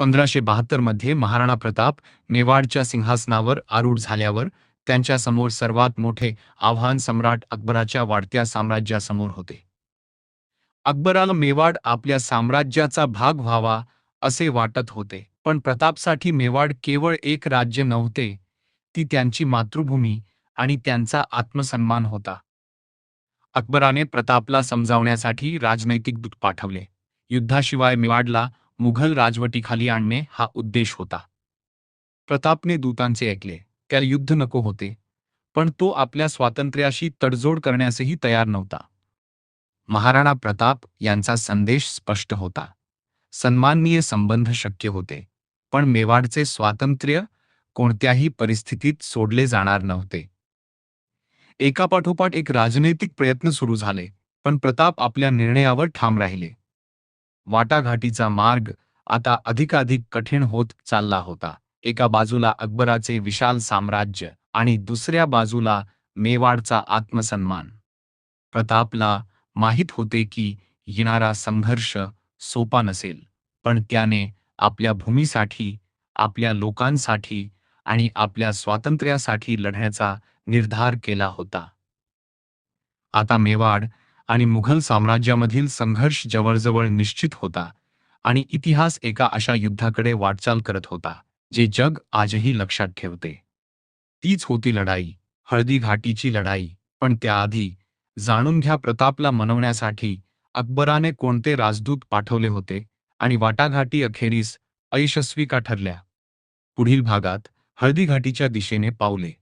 1572 मध्ये महाराणा प्रताप मेवाडच्या सिंहासनावर आरूढ झाल्यावर त्यांच्यासमोर सर्वात मोठे आव्हान सम्राट अकबराच्या वाढत्या साम्राज्यासमोर होते. अकबराला मेवाड आपल्या साम्राज्याचा भाग व्हावा असे वाटत होते, पण प्रतापसाठी मेवाड केवळ एक राज्य नव्हते, ती त्यांची मातृभूमी आणि त्यांचा आत्मसन्मान होता. अकबराने प्रतापला समजावण्यासाठी राजनैतिक दूत पाठवले. युद्धाशिवाय मेवाडला मुघल राजवटीखाली आणणे हा उद्देश होता. प्रतापने दूतांचे ऐकले. त्याला युद्ध नको होते, पण तो आपल्या स्वातंत्र्याशी तडजोड करण्यासही तयार नव्हता. महाराणा प्रताप यांचा संदेश स्पष्ट होता. सन्माननीय संबंध शक्य होते, पण मेवाडचे स्वातंत्र्य कोणत्याही परिस्थितीत सोडले जाणार नव्हते. एकापाठोपाठ एक राजनैतिक प्रयत्न सुरू झाले, पण प्रताप आपल्या निर्णयावर ठाम राहिले. वाटाघाटीचा मार्ग आता अधिकाधिक कठीण होत चालला होता. एका बाजूला अकबराचे विशाल साम्राज्य आणि दुसऱ्या बाजूला मेवाडचा आत्मसन्मान. प्रतापला माहीत होते की येणारा संघर्ष सोपा नसेल, पण त्याने आपल्या भूमीसाठी, आपल्या लोकांसाठी आणि आपल्या स्वातंत्र्यासाठी लढण्याचा निर्धार केला होता. आता मेवाड आणि मुघल साम्राज्यामधील संघर्ष जवळजवळ निश्चित होता आणि इतिहास एका अशा युद्धाकडे वाटचाल करत होता, जे जग आजही लक्षात ठेवते. तीच होती लढाई, हळदी घाटीची लढाई. पण त्याआधी जाणून घ्या प्रतापला मनवण्यासाठी अकबराने कोणते राजदूत पाठवले होते आणि वाटाघाटी अखेरीस अयशस्वी का ठरल्या. पुढील भागात हळदी घाटीच्या दिशेने पावले.